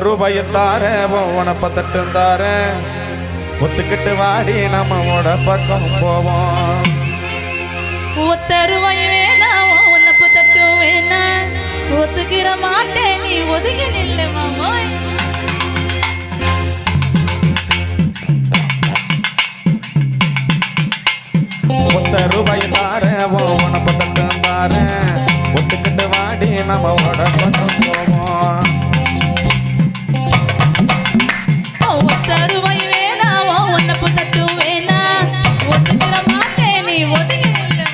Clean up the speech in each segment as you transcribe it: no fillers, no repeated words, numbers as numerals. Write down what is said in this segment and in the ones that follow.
ரூபாயும் தாரேன் உனப்ப தட்டும் தாரேன் ஒத்துக்கிட்டு வாடி நம்மோட பக்கம் போவோம். ஒத்த ரூபாய் வேணா உனப்ப தட்டும் வேணா ஒத்துக்கிற மாட்டேன் நீ ஒதுங்கி நில்லு மாமோய். ஒத்த ரூபாய் தாரேன் உனப்ப தட்டும் தாரேன் ஒத்துக்கிட்டு வாடி நம்மோட பக்கம் போவோம். ஒத்த ரூபாய் வேணா உனப்ப தட்டும் வேணா ஒத்துக்கிற மாட்டேன் நீ ஒதுங்கி நில்லு.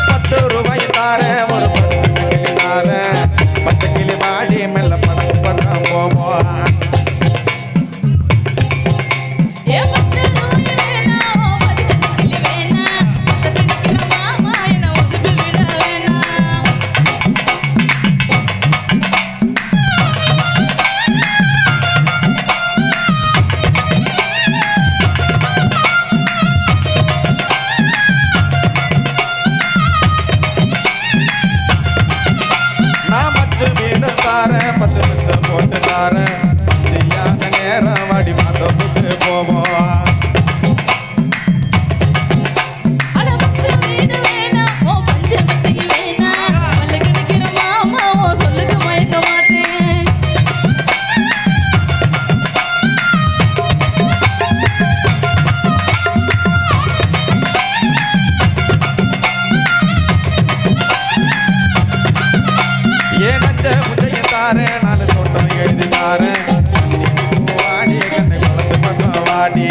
பத்து ரூபாய் தாரேன் ஒரு பத்து கிளி தாரேன் பத்து கிளி மாடி மெல்ல படம் படம் போவோம். பத்து பத்து போட்டு தாரேன் நேரம் வாடி பார்த்த போட்டு போவோம். நான் தோட்டம் எழுதி தாரேன் வாடி கண்ணை குளத்து பக்கம் வாடி.